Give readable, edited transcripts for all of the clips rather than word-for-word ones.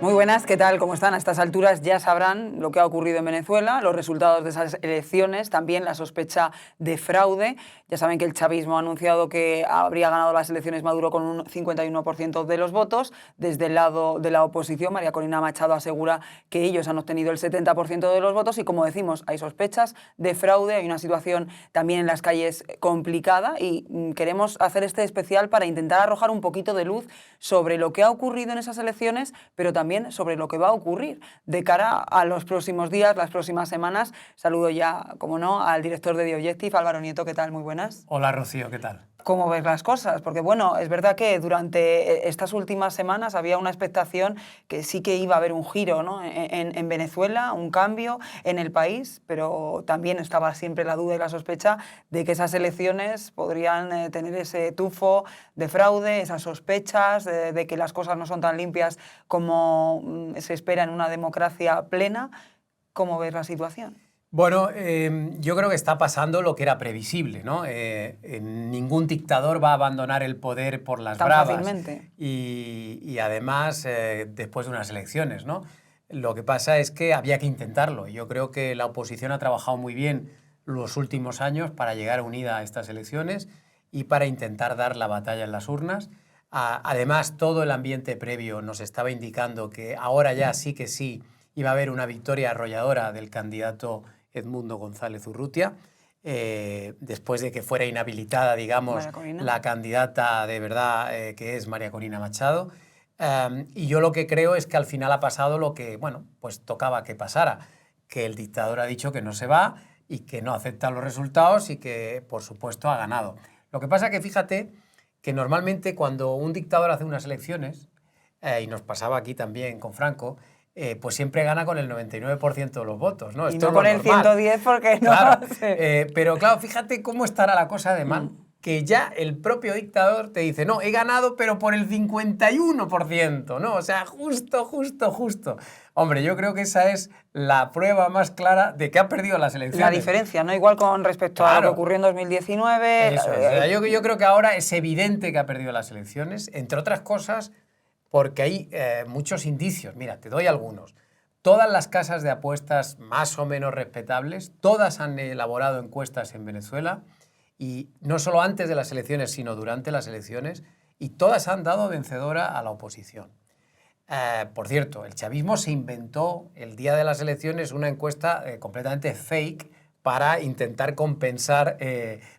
Muy buenas, ¿qué tal? ¿Cómo están? A estas alturas ya sabrán lo que ha ocurrido en Venezuela, los resultados de esas elecciones, también la sospecha de fraude. Ya saben que el chavismo ha anunciado que habría ganado las elecciones Maduro con un 51% de los votos. Desde el lado de la oposición, María Corina Machado asegura que ellos han obtenido el 70% de los votos y, como decimos, hay sospechas de fraude, hay una situación también en las calles complicada y queremos hacer este especial para intentar arrojar un poquito de luz sobre lo que ha ocurrido en esas elecciones, pero también sobre lo que va a ocurrir de cara a los próximos días, las próximas semanas. Saludo ya, como no, al director de The Objective, Álvaro Nieto. ¿Qué tal? Muy buenas. Hola, Rocío, ¿qué tal? ¿Cómo ves las cosas? Porque, bueno, es verdad que durante estas últimas semanas había una expectación que sí que iba a haber un giro, ¿no?, en Venezuela, un cambio en el país, pero también estaba siempre la duda y la sospecha de que esas elecciones podrían tener ese tufo de fraude, esas sospechas de que las cosas no son tan limpias como se espera en una democracia plena. ¿Cómo ves la situación? Bueno, yo creo que está pasando lo que era previsible, ¿no? Ningún dictador va a abandonar el poder por las Tan bravas fácilmente. y además después de unas elecciones, ¿no? Lo que pasa es que había que intentarlo. Yo creo que la oposición ha trabajado muy bien los últimos años para llegar unida a estas elecciones y para intentar dar la batalla en las urnas. Además, todo el ambiente previo nos estaba indicando que ahora ya sí que sí iba a haber una victoria arrolladora del candidato Edmundo González Urrutia, después de que fuera inhabilitada, digamos, la candidata de verdad que es María Corina Machado. Y yo lo que creo es que al final ha pasado lo que, bueno, pues tocaba que pasara, que el dictador ha dicho que no se va y que no acepta los resultados y que, por supuesto, ha ganado. Lo que pasa que fíjate que normalmente cuando un dictador hace unas elecciones, y nos pasaba aquí también con Franco, pues siempre gana con el 99% de los votos, ¿no? Y Esto no es con lo el normal. 110 porque no. Claro, Sí. pero claro, fíjate cómo estará la cosa de mal, que ya el propio dictador te dice, no, he ganado pero por el 51%, ¿no? O sea, justo. Hombre, yo creo que esa es la prueba más clara de que ha perdido las elecciones. La diferencia, ¿no? Igual con respecto a lo que ocurrió en 2019. Eso es. O sea, yo creo que ahora es evidente que ha perdido las elecciones, entre otras cosas porque hay muchos indicios. Mira, te doy algunos. Todas las casas de apuestas más o menos respetables, todas han elaborado encuestas en Venezuela, y no solo antes de las elecciones, sino durante las elecciones, y todas han dado vencedora a la oposición. Por cierto, el chavismo se inventó el día de las elecciones una encuesta completamente fake para intentar compensar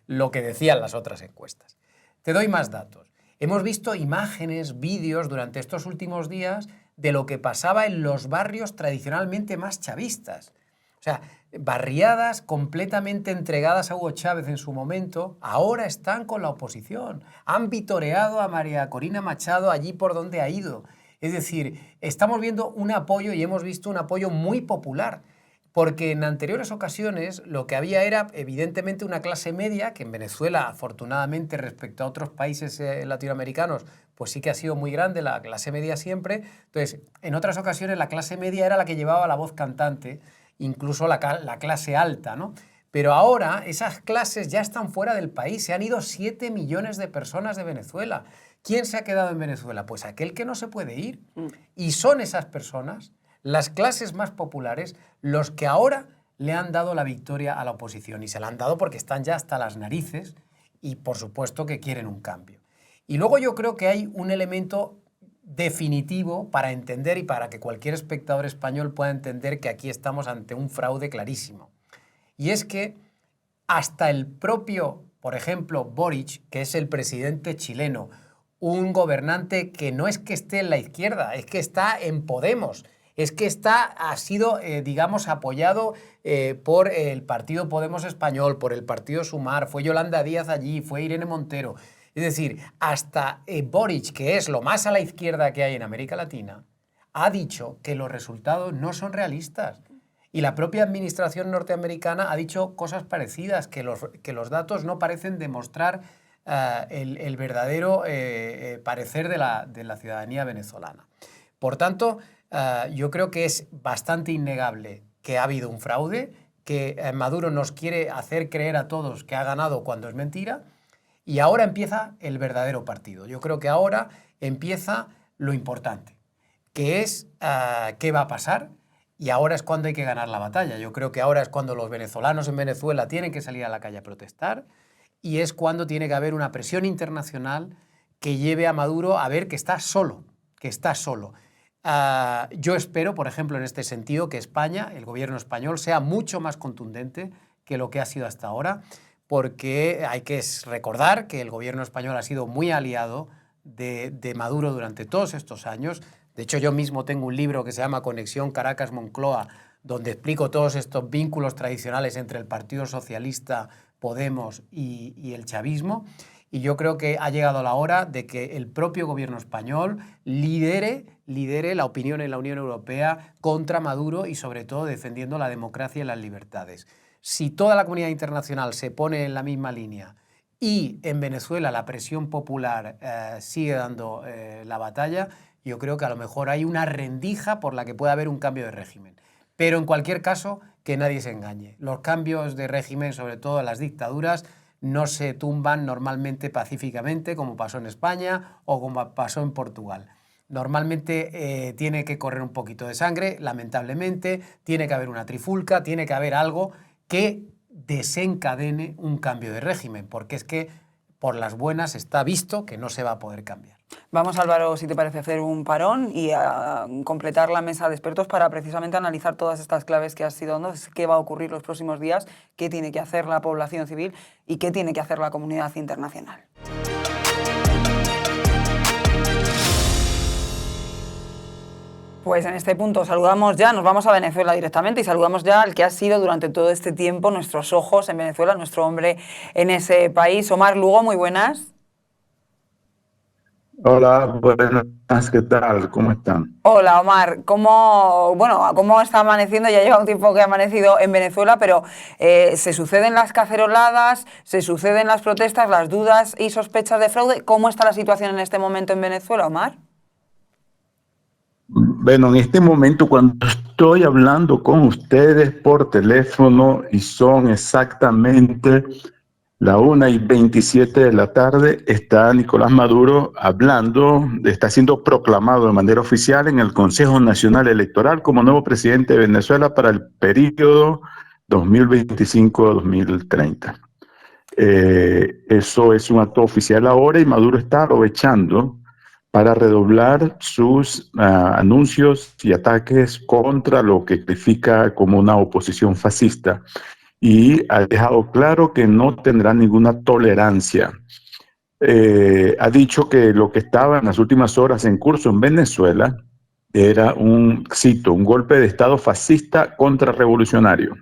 lo que decían las otras encuestas. Te doy más datos. Hemos visto imágenes, vídeos durante estos últimos días de lo que pasaba en los barrios tradicionalmente más chavistas. O sea, barriadas completamente entregadas a Hugo Chávez en su momento, ahora están con la oposición. Han vitoreado a María Corina Machado allí por donde ha ido. Es decir, estamos viendo un apoyo y hemos visto un apoyo muy popular. Porque en anteriores ocasiones lo que había era evidentemente una clase media, que en Venezuela, afortunadamente, respecto a otros países latinoamericanos, pues sí que ha sido muy grande la clase media siempre. Entonces, en otras ocasiones la clase media era la que llevaba la voz cantante, incluso la clase alta, ¿no? Pero ahora esas clases ya están fuera del país, se han ido 7 millones de personas de Venezuela. ¿Quién se ha quedado en Venezuela? Pues aquel que no se puede ir. Y son esas personas, las clases más populares, los que ahora le han dado la victoria a la oposición. Y se la han dado porque están ya hasta las narices y, por supuesto, que quieren un cambio. Y luego yo creo que hay un elemento definitivo para entender y para que cualquier espectador español pueda entender que aquí estamos ante un fraude clarísimo. Y es que hasta el propio, por ejemplo, Boric, que es el presidente chileno, un gobernante que no es que esté en la izquierda, es que está en Podemos, es que ha sido, digamos, apoyado por el partido Podemos español, por el partido Sumar, fue Yolanda Díaz allí, fue Irene Montero. Es decir, hasta Boric, que es lo más a la izquierda que hay en América Latina, ha dicho que los resultados no son realistas. Y la propia administración norteamericana ha dicho cosas parecidas, que los datos no parecen demostrar el verdadero parecer de la ciudadanía venezolana. Por tanto, yo creo que es bastante innegable que ha habido un fraude, que Maduro nos quiere hacer creer a todos que ha ganado cuando es mentira, y ahora empieza el verdadero partido. Yo creo que ahora empieza lo importante. que es qué va a pasar, y ahora es cuando hay que ganar la batalla. Yo creo que ahora es cuando los venezolanos en Venezuela tienen que salir a la calle a protestar, y es cuando tiene que haber una presión internacional que lleve a Maduro a ver que está solo, que está solo. Yo espero, por ejemplo, en este sentido, que España, el gobierno español, sea mucho más contundente que lo que ha sido hasta ahora, porque hay que recordar que el gobierno español ha sido muy aliado de Maduro durante todos estos años. De hecho, yo mismo tengo un libro que se llama Conexión Caracas-Moncloa, donde explico todos estos vínculos tradicionales entre el Partido Socialista, Podemos y el chavismo. Y yo creo que ha llegado la hora de que el propio gobierno español lidere la opinión en la Unión Europea contra Maduro y sobre todo defendiendo la democracia y las libertades. Si toda la comunidad internacional se pone en la misma línea y en Venezuela la presión popular sigue dando la batalla, yo creo que a lo mejor hay una rendija por la que pueda haber un cambio de régimen. Pero en cualquier caso, que nadie se engañe. Los cambios de régimen, sobre todo en las dictaduras, no se tumban normalmente pacíficamente, como pasó en España o como pasó en Portugal. Normalmente tiene que correr un poquito de sangre, lamentablemente, tiene que haber una trifulca, tiene que haber algo que desencadene un cambio de régimen, porque es que por las buenas está visto que no se va a poder cambiar. Vamos, Álvaro, si te parece, hacer un parón y a completar la mesa de expertos para precisamente analizar todas estas claves que has ido dando, qué va a ocurrir los próximos días, qué tiene que hacer la población civil y qué tiene que hacer la comunidad internacional. Pues en este punto saludamos ya, nos vamos a Venezuela directamente y saludamos ya al que ha sido durante todo este tiempo nuestros ojos en Venezuela, nuestro hombre en ese país. Omar Lugo, muy buenas. Hola, buenas, ¿qué tal? ¿Cómo están? Hola Omar, ¿cómo está amaneciendo? Ya lleva un tiempo que ha amanecido en Venezuela, pero se suceden las caceroladas, se suceden las protestas, las dudas y sospechas de fraude. ¿Cómo está la situación en este momento en Venezuela, Omar? Bueno, en este momento cuando estoy hablando con ustedes por teléfono y son exactamente la 1:27 de la tarde, está Nicolás Maduro hablando, está siendo proclamado de manera oficial en el Consejo Nacional Electoral como nuevo presidente de Venezuela para el periodo 2025-2030. Eso es un acto oficial ahora y Maduro está aprovechando para redoblar sus anuncios y ataques contra lo que califica como una oposición fascista y ha dejado claro que no tendrá ninguna tolerancia. Ha dicho que lo que estaba en las últimas horas en curso en Venezuela era cito, un golpe de Estado fascista contrarrevolucionario.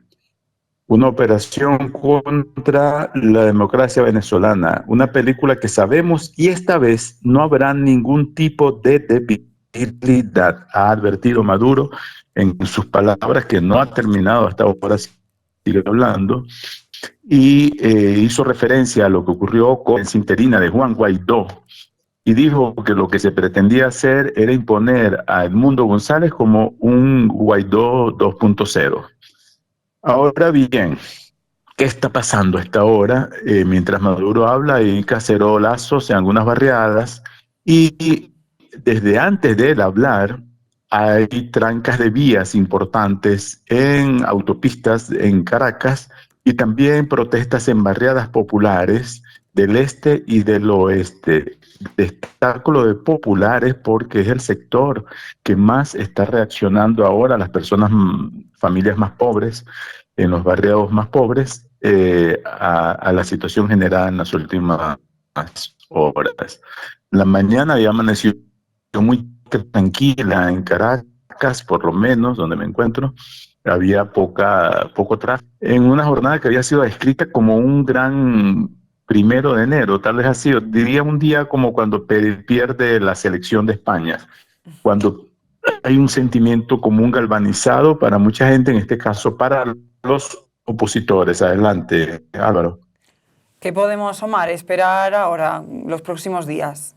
Una operación contra la democracia venezolana, una película que sabemos y esta vez no habrá ningún tipo de debilidad, ha advertido Maduro en sus palabras, que no ha terminado hasta ahora, sigue hablando, y hizo referencia a lo que ocurrió con la interina de Juan Guaidó y dijo que lo que se pretendía hacer era imponer a Edmundo González como un Guaidó 2.0. Ahora bien, ¿qué está pasando a esta hora? Mientras Maduro habla, hay cacerolazos en algunas barriadas y desde antes de él hablar hay trancas de vías importantes en autopistas en Caracas y también protestas en barriadas populares del este y del oeste. Destaco lo de populares porque es el sector que más está reaccionando ahora, las personas, familias más pobres, en los barrios más pobres, a la situación generada en las últimas horas. La mañana ya amaneció muy tranquila en Caracas, por lo menos, donde me encuentro. Había poco tráfico. En una jornada que había sido descrita como un gran 1 de enero, tal vez ha sido, diría un día como cuando pierde la selección de España, cuando hay un sentimiento común galvanizado para mucha gente, en este caso para los opositores. Adelante, Álvaro. ¿Qué podemos, Omar, esperar ahora, los próximos días?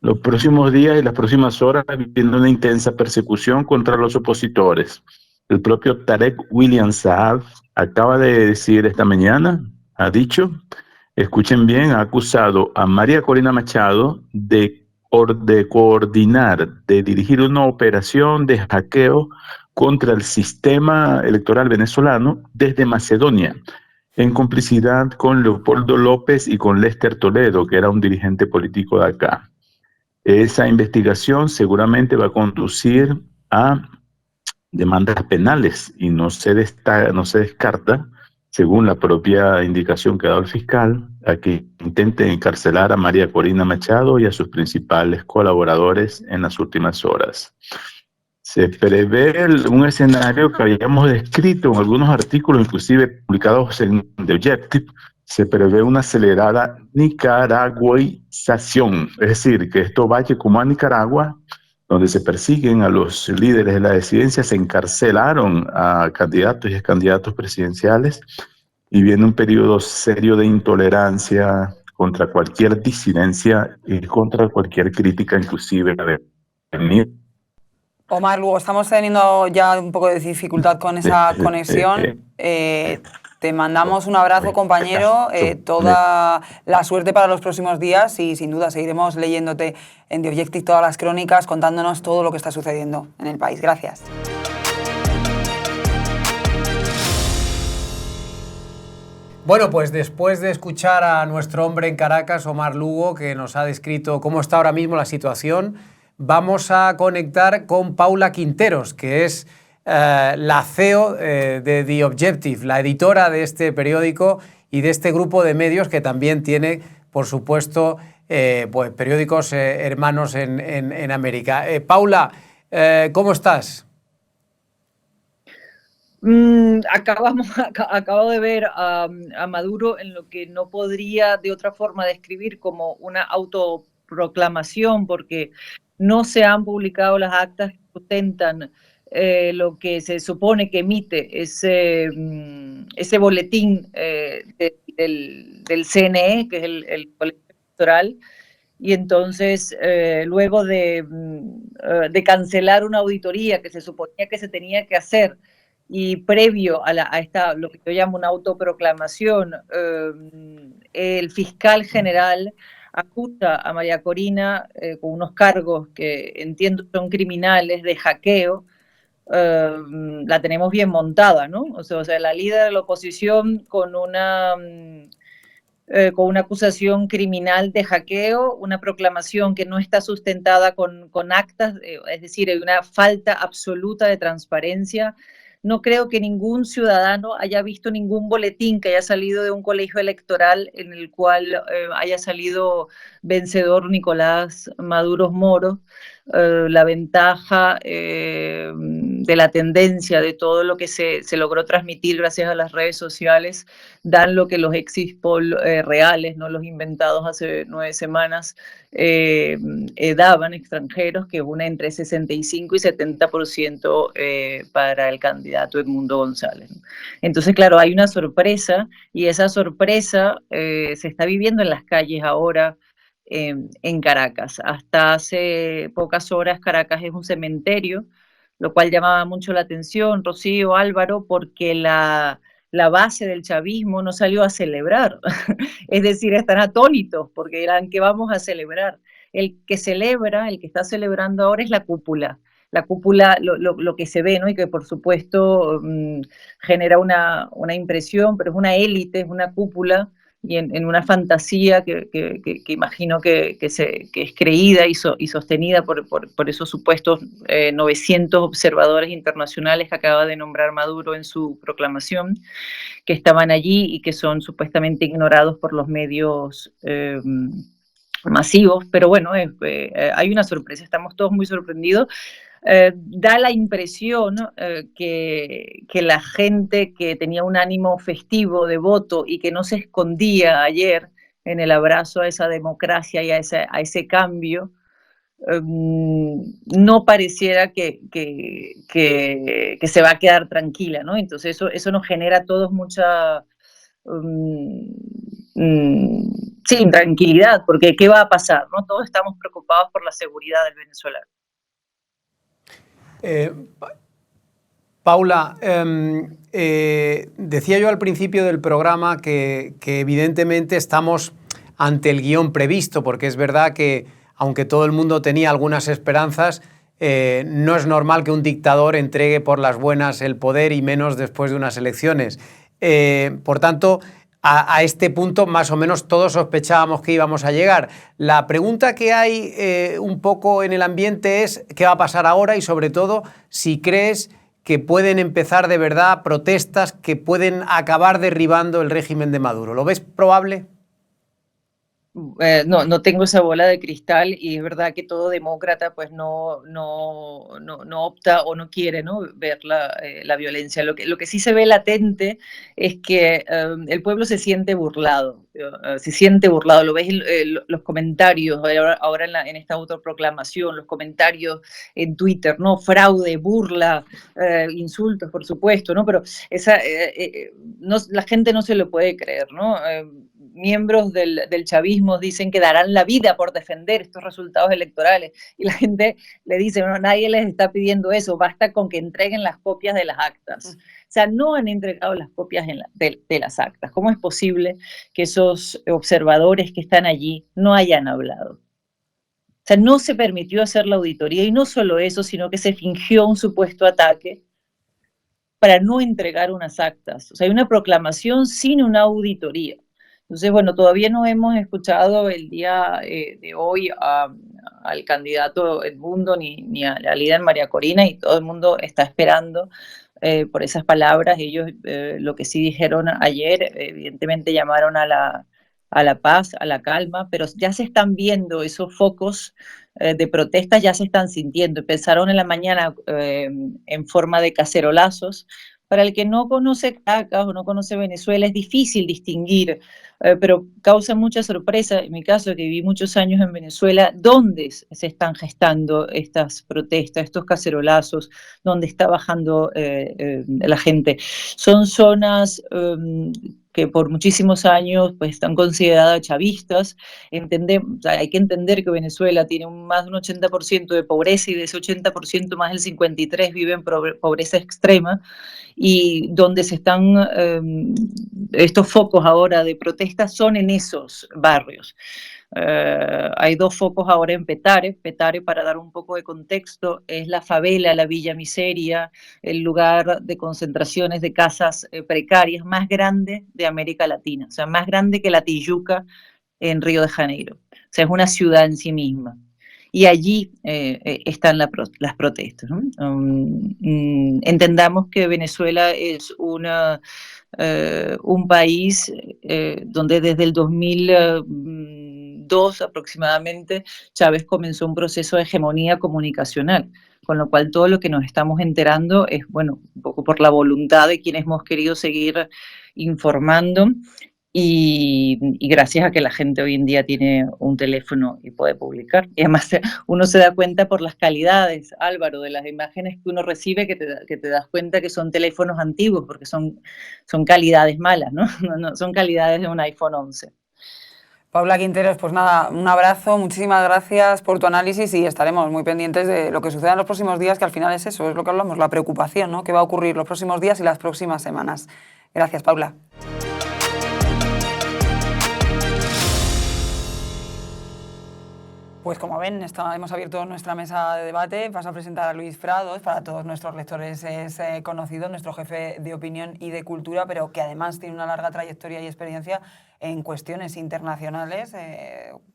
Los próximos días y las próximas horas viene una intensa persecución contra los opositores. El propio Tarek William Saab acaba de decir esta mañana, ha dicho, escuchen bien, ha acusado a María Corina Machado de de coordinar, de dirigir una operación de hackeo contra el sistema electoral venezolano desde Macedonia, en complicidad con Leopoldo López y con Lester Toledo, que era un dirigente político de acá. Esa investigación seguramente va a conducir a demandas penales y no se descarta, según la propia indicación que ha dado el fiscal, a que intenten encarcelar a María Corina Machado y a sus principales colaboradores en las últimas horas. Se prevé un escenario que habíamos descrito en algunos artículos, inclusive publicados en The Objective. Se prevé una acelerada nicaragüización, es decir, que esto vaya como a Nicaragua, donde se persiguen a los líderes de la disidencia, se encarcelaron a candidatos y a candidatos presidenciales, y viene un periodo serio de intolerancia contra cualquier disidencia y contra cualquier crítica, inclusive de Omar Lugo, estamos teniendo ya un poco de dificultad con esa conexión. Te mandamos un abrazo, compañero, toda la suerte para los próximos días y sin duda seguiremos leyéndote en The Objective todas las crónicas, contándonos todo lo que está sucediendo en el país. Gracias. Bueno, pues después de escuchar a nuestro hombre en Caracas, Omar Lugo, que nos ha descrito cómo está ahora mismo la situación, vamos a conectar con Paula Quinteros, que es la CEO de The Objective, la editora de este periódico y de este grupo de medios que también tiene, por supuesto, pues periódicos hermanos en América. Paula, ¿cómo estás? Acabo de ver a Maduro en lo que no podría de otra forma describir como una autoproclamación, porque no se han publicado las actas que sustentan lo que se supone que emite ese boletín del CNE, que es el colegio electoral. Y entonces, luego de cancelar una auditoría que se suponía que se tenía que hacer, y previo a esta, lo que yo llamo una autoproclamación, el fiscal general acusa a María Corina con unos cargos que entiendo son criminales de hackeo. La tenemos bien montada, ¿no? O sea, la líder de la oposición con una acusación criminal de hackeo, una proclamación que no está sustentada con actas, es decir, hay una falta absoluta de transparencia. No creo que ningún ciudadano haya visto ningún boletín que haya salido de un colegio electoral en el cual haya salido vencedor Nicolás Maduro Moro. La ventaja de la tendencia de todo lo que se logró transmitir gracias a las redes sociales dan lo que los exit poll reales, no los inventados hace 9 semanas, daban extranjeros, que una entre 65 y 70% para el candidato Edmundo González. Entonces, claro, hay una sorpresa y esa sorpresa se está viviendo en las calles ahora en Caracas. Hasta hace pocas horas Caracas es un cementerio, lo cual llamaba mucho la atención, Rocío, Álvaro, porque la base del chavismo no salió a celebrar. Es decir, están atónitos porque dirán, ¿qué vamos a celebrar? El que celebra, el que está celebrando ahora es la cúpula. La cúpula, lo que se ve, ¿no? Y que por supuesto genera una impresión, pero es una élite, es una cúpula, y en una fantasía que imagino que es creída y sostenida por esos supuestos 900 observadores internacionales que acaba de nombrar Maduro en su proclamación, que estaban allí y que son supuestamente ignorados por los medios masivos. Pero bueno, hay una sorpresa, estamos todos muy sorprendidos. Da la impresión que la gente que tenía un ánimo festivo de voto y que no se escondía ayer en el abrazo a esa democracia y a ese cambio, no pareciera que se va a quedar tranquila, ¿no? Entonces eso nos genera a todos mucha sí, intranquilidad, porque ¿qué va a pasar? ¿No? Todos estamos preocupados por la seguridad del venezolano. Paula, decía yo al principio del programa que evidentemente estamos ante el guión previsto, porque es verdad que aunque todo el mundo tenía algunas esperanzas, no es normal que un dictador entregue por las buenas el poder y menos después de unas elecciones. Por tanto, a este punto más o menos todos sospechábamos que íbamos a llegar. La pregunta que hay un poco en el ambiente es qué va a pasar ahora y sobre todo si crees que pueden empezar de verdad protestas que pueden acabar derribando el régimen de Maduro. ¿Lo ves probable? No tengo esa bola de cristal y es verdad que todo demócrata pues no opta o no quiere, ¿no?, ver la violencia. Lo que sí se ve latente es que el pueblo se siente burlado, lo ves los comentarios ahora en esta autoproclamación, los comentarios en Twitter, ¿no? Fraude, burla, insultos, por supuesto, ¿no? Pero la gente no se lo puede creer, ¿no? Miembros del chavismo dicen que darán la vida por defender estos resultados electorales y la gente le dice, no, nadie les está pidiendo eso, basta con que entreguen las copias de las actas. O sea, no han entregado las copias de las actas. ¿Cómo es posible que esos observadores que están allí no hayan hablado? O sea, no se permitió hacer la auditoría y no solo eso, sino que se fingió un supuesto ataque para no entregar unas actas. O sea, hay una proclamación sin una auditoría. Entonces, bueno, todavía no hemos escuchado el día de hoy al candidato Edmundo ni a la líder María Corina, y todo el mundo está esperando por esas palabras. Ellos lo que sí dijeron ayer, evidentemente llamaron a la paz, a la calma, pero ya se están viendo esos focos de protestas, ya se están sintiendo. Empezaron en la mañana en forma de cacerolazos. Para el que no conoce Caracas o no conoce Venezuela es difícil distinguir, pero causa mucha sorpresa, en mi caso, que viví muchos años en Venezuela, dónde se están gestando estas protestas, estos cacerolazos, dónde está bajando la gente. Son zonas que por muchísimos años pues, están consideradas chavistas. Hay que entender que Venezuela tiene más de un 80% de pobreza y de ese 80% más del 53% vive en pobreza extrema, y donde se están estos focos ahora de protestas son en esos barrios. Hay dos focos ahora en Petare. Petare, para dar un poco de contexto, es la favela, la Villa Miseria, el lugar de concentraciones de casas precarias más grande de América Latina, o sea, más grande que la Tijuca en Río de Janeiro. O sea, es una ciudad en sí misma. Y allí están las protestas, ¿no? Entendamos que Venezuela es un país donde desde el 2002 aproximadamente Chávez comenzó un proceso de hegemonía comunicacional, con lo cual todo lo que nos estamos enterando es, bueno, un poco por la voluntad de quienes hemos querido seguir informando. Y gracias a que la gente hoy en día tiene un teléfono y puede publicar. Y además uno se da cuenta por las calidades, Álvaro, de las imágenes que uno recibe, que te das cuenta que son teléfonos antiguos, porque son calidades malas, ¿no? No son calidades de un iPhone 11. Paula Quinteros, pues nada, un abrazo, muchísimas gracias por tu análisis y estaremos muy pendientes de lo que suceda en los próximos días, que al final es eso, es lo que hablamos, la preocupación, ¿no?, que va a ocurrir los próximos días y las próximas semanas. Gracias, Paula. Pues como ven, hemos abierto nuestra mesa de debate. Paso a presentar a Luis Frados. Para todos nuestros lectores es conocido, nuestro jefe de opinión y de cultura, pero que además tiene una larga trayectoria y experiencia en cuestiones internacionales,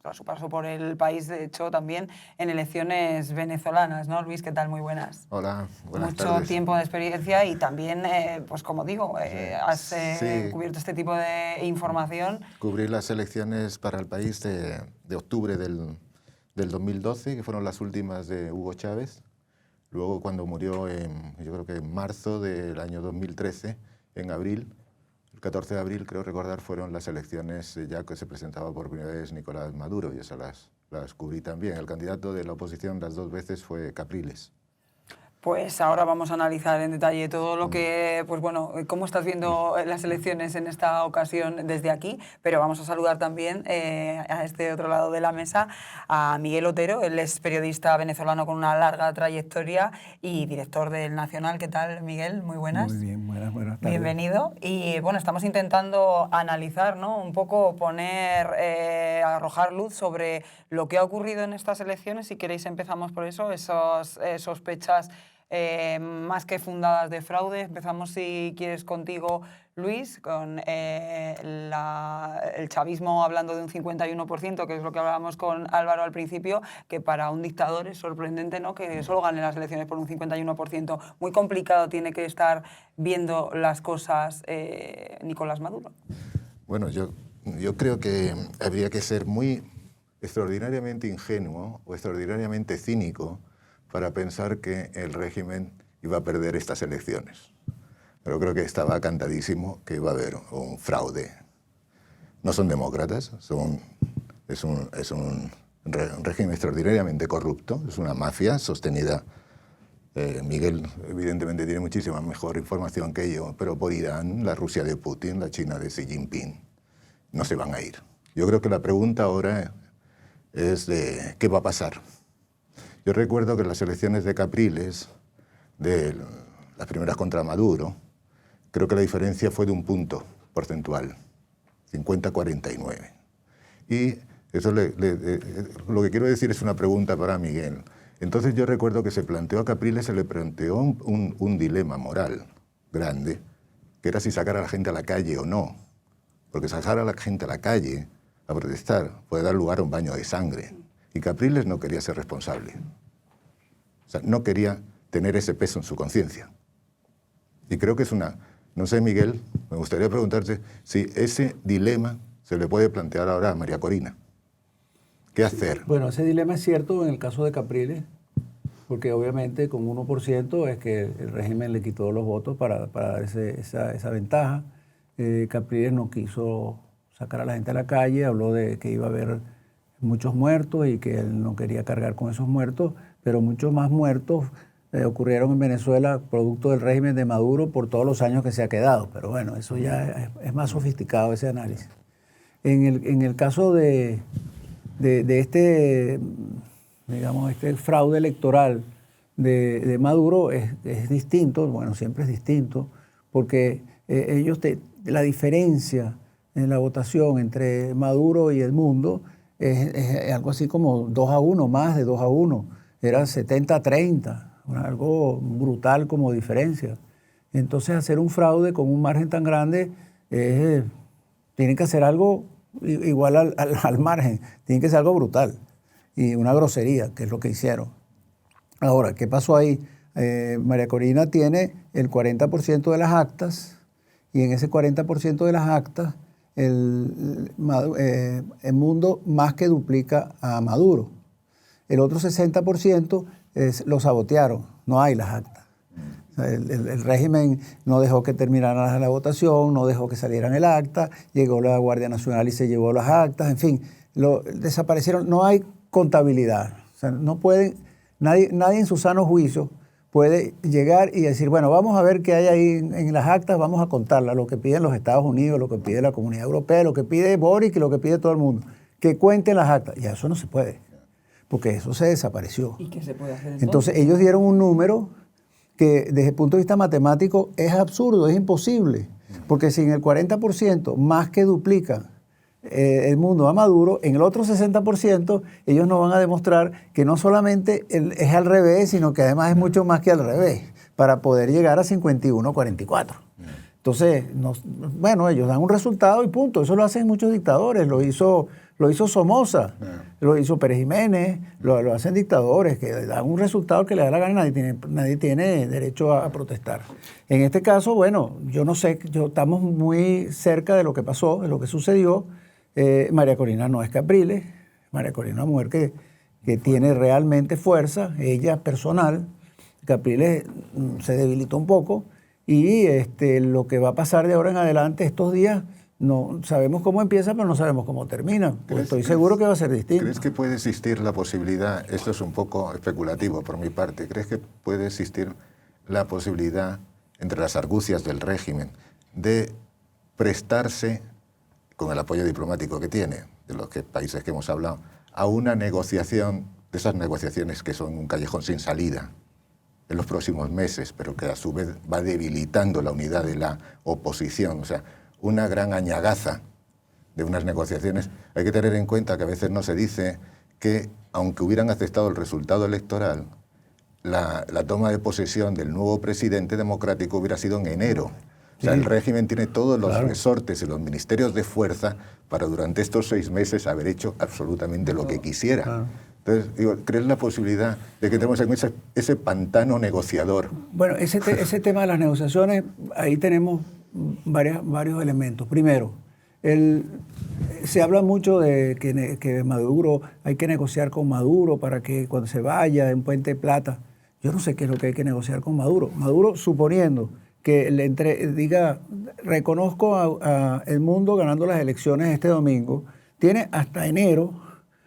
tras su paso por el país, de hecho, también en elecciones venezolanas, ¿no, Luis? ¿Qué tal? Muy buenas. Hola, buenas tardes. Mucho tiempo de experiencia y también, pues como digo, has cubierto este tipo de información. Cubrí las elecciones para el país de octubre del 2012, que fueron las últimas de Hugo Chávez. Luego, cuando murió, yo creo que en marzo del año 2013, en abril, el 14 de abril, creo recordar, fueron las elecciones ya que se presentaba por primera vez Nicolás Maduro, y esas las cubrí también. El candidato de la oposición las dos veces fue Capriles. Pues ahora vamos a analizar en detalle todo lo que, pues bueno, cómo estás viendo las elecciones en esta ocasión desde aquí, pero vamos a saludar también a este otro lado de la mesa a Miguel Otero. Él es periodista venezolano con una larga trayectoria y director del Nacional. ¿Qué tal, Miguel? Muy buenas. Muy bien, buenas tardes. Bienvenido. Y bueno, estamos intentando analizar, ¿no?, un poco poner arrojar luz sobre lo que ha ocurrido en estas elecciones. Si queréis empezamos por eso, esas sospechas más que fundadas de fraude. Empezamos, si quieres, contigo, Luis, con el chavismo hablando de un 51%, que es lo que hablábamos con Álvaro al principio, que para un dictador es sorprendente, ¿no?, que solo gane las elecciones por un 51%. Muy complicado tiene que estar viendo las cosas Nicolás Maduro. Bueno, yo creo que habría que ser muy extraordinariamente ingenuo o extraordinariamente cínico para pensar que el régimen iba a perder estas elecciones. Pero creo que estaba cantadísimo que iba a haber un fraude. No son demócratas, es un régimen extraordinariamente corrupto, es una mafia sostenida. Miguel evidentemente tiene muchísima mejor información que yo, pero por Irán, la Rusia de Putin, la China de Xi Jinping, no se van a ir. Yo creo que la pregunta ahora es de qué va a pasar. Yo recuerdo que en las elecciones de Capriles, de las primeras contra Maduro, creo que la diferencia fue de un punto porcentual, 50-49. Y eso lo que quiero decir es una pregunta para Miguel. Entonces yo recuerdo que se planteó a Capriles, se le planteó un dilema moral grande, que era si sacar a la gente a la calle o no. Porque sacar a la gente a la calle a protestar puede dar lugar a un baño de sangre. Y Capriles no quería ser responsable. O sea, no quería tener ese peso en su conciencia. Y creo que es una... No sé, Miguel, me gustaría preguntarte si ese dilema se le puede plantear ahora a María Corina. ¿Qué hacer? Bueno, ese dilema es cierto en el caso de Capriles, porque obviamente con 1% es que el régimen le quitó los votos para dar esa ventaja. Capriles no quiso sacar a la gente a la calle, habló de que iba a haber muchos muertos y que él no quería cargar con esos muertos, pero muchos más muertos ocurrieron en Venezuela producto del régimen de Maduro por todos los años que se ha quedado. Pero bueno, eso ya es más sofisticado ese análisis. En el caso de este, digamos, este fraude electoral de Maduro es distinto, bueno, siempre es distinto, porque la diferencia en la votación entre Maduro y el mundo es algo así como 2-1, más de 2-1. Era 70-30, algo brutal como diferencia. Entonces hacer un fraude con un margen tan grande, tienen que hacer algo igual al margen, tiene que ser algo brutal y una grosería, que es lo que hicieron. Ahora, ¿qué pasó ahí? María Corina tiene el 40% de las actas y en ese 40% de las actas el mundo más que duplica a Maduro. El otro 60% lo sabotearon, no hay las actas. O sea, el régimen no dejó que terminara la votación, no dejó que salieran el acta, llegó la Guardia Nacional y se llevó las actas, en fin, desaparecieron, no hay contabilidad. O sea, no pueden, nadie en su sano juicio puede llegar y decir, bueno, vamos a ver qué hay ahí en las actas, vamos a contarlas, lo que piden los Estados Unidos, lo que pide la Comunidad Europea, lo que pide Boric y lo que pide todo el mundo, que cuenten las actas. Y eso no se puede, porque eso se desapareció. ¿Y qué se puede hacer Entonces ellos dieron un número que desde el punto de vista matemático es absurdo, es imposible, porque si en el 40% más que duplica el mundo a Maduro, en el otro 60% ellos nos van a demostrar que no solamente es al revés, sino que además es mucho más que al revés, para poder llegar a 51-44. Entonces, bueno, ellos dan un resultado y punto. Eso lo hacen muchos dictadores, lo hizo Somoza, lo hizo Pérez Jiménez, lo hacen dictadores que dan un resultado que le da la gana, nadie tiene derecho a protestar. En este caso, bueno, yo no sé, estamos muy cerca de lo que pasó, de lo que sucedió. María Corina no es Capriles, María Corina es una mujer que tiene realmente fuerza, ella personal. Capriles se debilitó un poco y lo que va a pasar de ahora en adelante estos días, no sabemos cómo empieza, pero no sabemos cómo termina. Pues estoy seguro que va a ser distinto. ¿Crees que puede existir la posibilidad, esto es un poco especulativo por mi parte, ¿crees que puede existir la posibilidad, entre las argucias del régimen, de prestarse, con el apoyo diplomático que tiene, de los países que hemos hablado, a una negociación, de esas negociaciones que son un callejón sin salida en los próximos meses, pero que a su vez va debilitando la unidad de la oposición? O sea, una gran añagaza de unas negociaciones. Hay que tener en cuenta que a veces no se dice que, aunque hubieran aceptado el resultado electoral, la toma de posesión del nuevo presidente democrático hubiera sido en enero. O sea, el régimen tiene todos los resortes y los ministerios de fuerza para durante estos 6 meses haber hecho absolutamente lo que quisiera. Entonces, digo, ¿crees la posibilidad de que tenemos ese pantano negociador? Bueno, ese tema de las negociaciones, ahí tenemos varios elementos. Primero, se habla mucho de que Maduro, hay que negociar con Maduro para que cuando se vaya en Puente de Plata. Yo no sé qué es lo que hay que negociar con Maduro. Maduro, suponiendo que diga, reconozco a el mundo ganando las elecciones este domingo, tiene hasta enero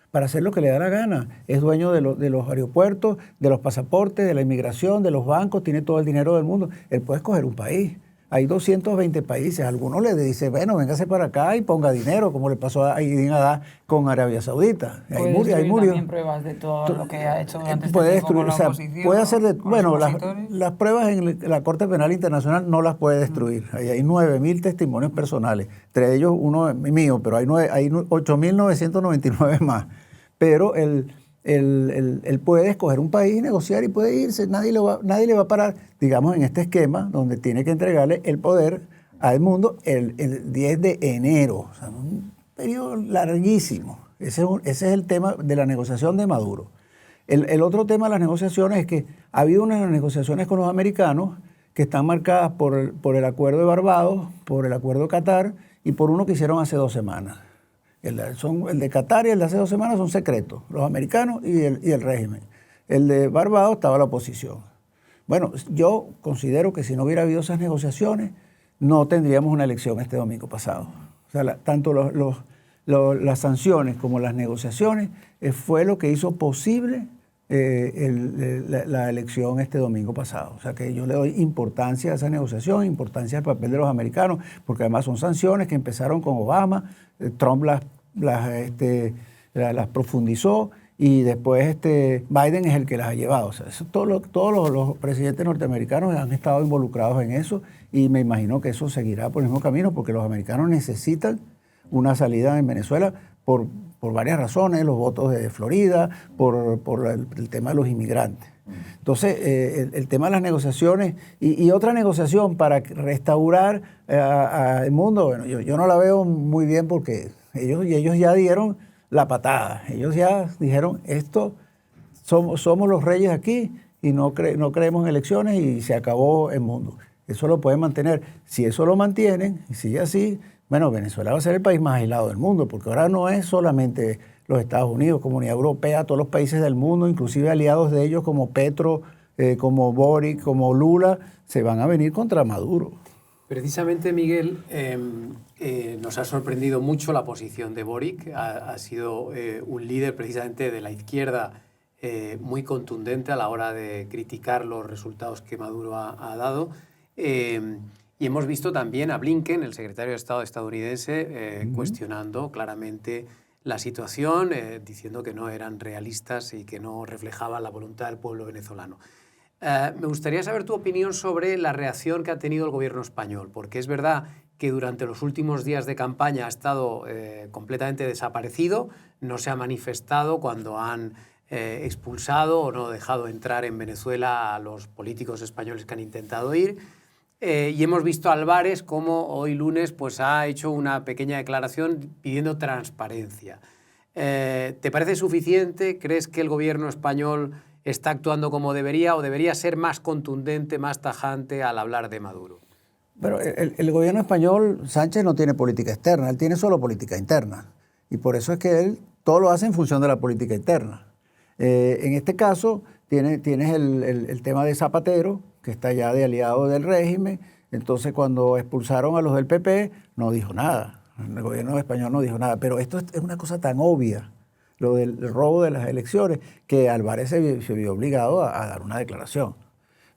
para hacer lo que le da la gana. Es dueño de los aeropuertos, de los pasaportes, de la inmigración, de los bancos, tiene todo el dinero del mundo. Él puede escoger un país. Hay 220 países. Algunos le dicen, bueno, véngase para acá y ponga dinero, como le pasó a Aidin Adá con Arabia Saudita. Ahí murió. También pruebas de todo lo que ha hecho durante este puede tiempo destruir, con la o sea, oposición, puede hacer con los las pruebas en la Corte Penal Internacional no las puede destruir. Ahí hay 9.000 testimonios personales, entre ellos uno mío, pero hay 8.999 más. Pero él puede escoger un país y negociar y puede irse, nadie le va a parar, digamos, en este esquema donde tiene que entregarle el poder al mundo el 10 de enero, o sea, un periodo larguísimo. Ese es el tema de la negociación de Maduro. El otro tema de las negociaciones es que ha habido unas negociaciones con los americanos que están marcadas por el acuerdo de Barbados, por el acuerdo de Qatar y por uno que hicieron hace 2 semanas. El de Qatar y el de hace 2 semanas son secretos, los americanos y el régimen. El de Barbados estaba la oposición. Bueno, yo considero que si no hubiera habido esas negociaciones, no tendríamos una elección este domingo pasado. O sea, tanto las sanciones como las negociaciones fue lo que hizo posible la elección este domingo pasado. O sea que yo le doy importancia a esa negociación, importancia al papel de los americanos, porque además son sanciones que empezaron con Obama, Trump las profundizó y después Biden es el que las ha llevado. O sea, todos los presidentes norteamericanos han estado involucrados en eso y me imagino que eso seguirá por el mismo camino porque los americanos necesitan una salida en Venezuela por varias razones, los votos de Florida, por el tema de los inmigrantes. Entonces, el tema de las negociaciones y otra negociación para restaurar el mundo, bueno, yo no la veo muy bien porque ellos ya dieron la patada. Ellos ya dijeron, somos los reyes aquí y no creemos en elecciones y se acabó el mundo. Eso lo pueden mantener. Si eso lo mantienen y sigue así, bueno, Venezuela va a ser el país más aislado del mundo, porque ahora no es solamente los Estados Unidos, Comunidad Europea, todos los países del mundo, inclusive aliados de ellos como Petro, como Boric, como Lula, se van a venir contra Maduro. Precisamente, Miguel, nos ha sorprendido mucho la posición de Boric. Ha sido un líder precisamente de la izquierda muy contundente a la hora de criticar los resultados que Maduro ha dado. Y hemos visto también a Blinken, el secretario de Estado estadounidense, cuestionando claramente la situación, diciendo que no eran realistas y que no reflejaban la voluntad del pueblo venezolano. Me gustaría saber tu opinión sobre la reacción que ha tenido el gobierno español, porque es verdad que durante los últimos días de campaña ha estado completamente desaparecido, no se ha manifestado cuando han expulsado o no dejado entrar en Venezuela a los políticos españoles que han intentado ir. Y hemos visto a Álvarez como hoy lunes pues, ha hecho una pequeña declaración pidiendo transparencia. ¿Te parece suficiente? ¿Crees que el gobierno español está actuando como debería o debería ser más contundente, más tajante al hablar de Maduro? Pero el gobierno español, Sánchez no tiene política externa, él tiene solo política interna. Y por eso es que él todo lo hace en función de la política interna. En este caso tienes el tema de Zapatero, que está ya de aliado del régimen. Entonces, cuando expulsaron a los del PP, no dijo nada. El gobierno español no dijo nada. Pero esto es una cosa tan obvia, lo del robo de las elecciones, que Álvarez se vio obligado a dar una declaración.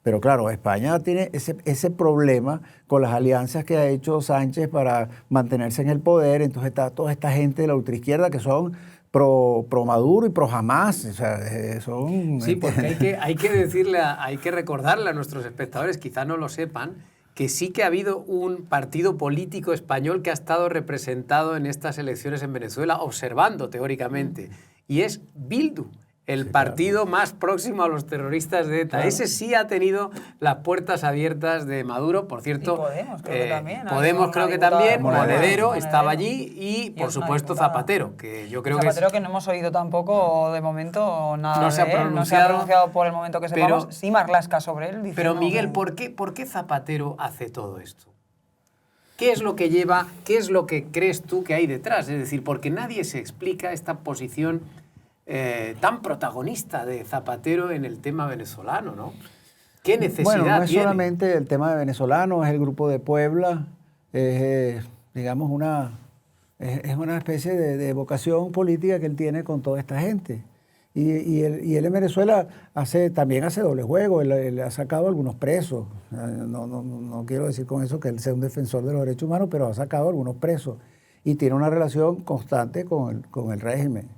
Pero claro, España tiene ese problema con las alianzas que ha hecho Sánchez para mantenerse en el poder. Entonces está toda esta gente de la ultraizquierda que son pro Maduro y pro Hamas, o sea, son... Sí, porque hay que recordarle a nuestros espectadores, quizá no lo sepan, que sí que ha habido un partido político español que ha estado representado en estas elecciones en Venezuela, observando teóricamente, y es Bildu, el partido más próximo a los terroristas de ETA. Ese sí ha tenido las puertas abiertas de Maduro, por cierto. Y Podemos, creo que también. Podemos, creo que también. Monedero. Monedero estaba allí y, por supuesto, Zapatero, que yo creo Zapatero que no hemos oído tampoco, de momento, nada No se ha de él. No se ha pronunciado, pronunciado por el momento que sepamos. pero- Sí, Marlaska sobre él. Pero diciendo Miguel, que- ¿por qué Zapatero hace todo esto? ¿Qué es lo que lleva, qué es lo que crees tú que hay detrás? Es decir, porque nadie se explica esta posición tan protagonista de Zapatero en el tema venezolano, ¿no? ¿Qué necesidad Bueno, no es tiene? solamente el tema de venezolanos, es el grupo de Puebla, digamos, es una especie de vocación política que él tiene con toda esta gente. Y él en Venezuela también hace doble juego, él ha sacado algunos presos. No quiero decir con eso que él sea un defensor de los derechos humanos, pero ha sacado algunos presos y tiene una relación constante con el régimen.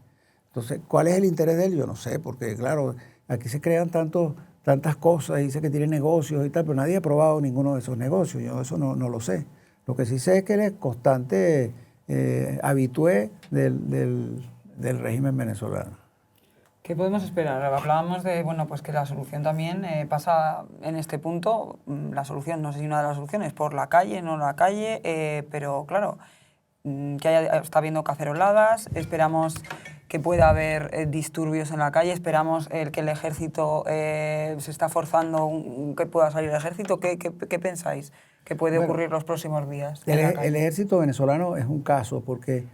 Entonces, ¿cuál es el interés de él? Yo no sé, porque claro, aquí se crean tantas cosas, dice que tiene negocios y tal, pero nadie ha probado ninguno de esos negocios, yo eso no lo sé. Lo que sí sé es que él es constante habitué del régimen venezolano. ¿Qué podemos esperar? Hablábamos de pues que la solución también pasa en este punto. La solución, no sé si una de las soluciones, por la calle, no la calle, pero claro, está habiendo caceroladas, esperamos que pueda haber disturbios en la calle, esperamos que el ejército se está forzando que pueda salir el ejército. ¿Qué pensáis que puede ocurrir los próximos días? El ejército venezolano es un caso porque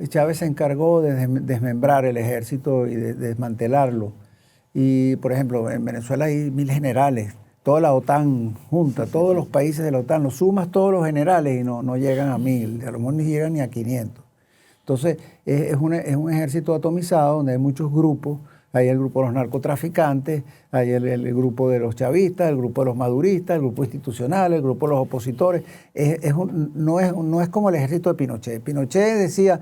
Chávez se encargó de desmembrar el ejército y de desmantelarlo. Y, por ejemplo, en Venezuela hay 1000 generales, toda la OTAN junta, todos los países de la OTAN, los sumas todos los generales y no llegan a 1000, a lo mejor ni llegan ni a 500. Entonces, es un ejército atomizado donde hay muchos grupos. Hay el grupo de los narcotraficantes, hay el grupo de los chavistas, el grupo de los maduristas, el grupo institucional, el grupo de los opositores. No es como el ejército de Pinochet. Pinochet decía,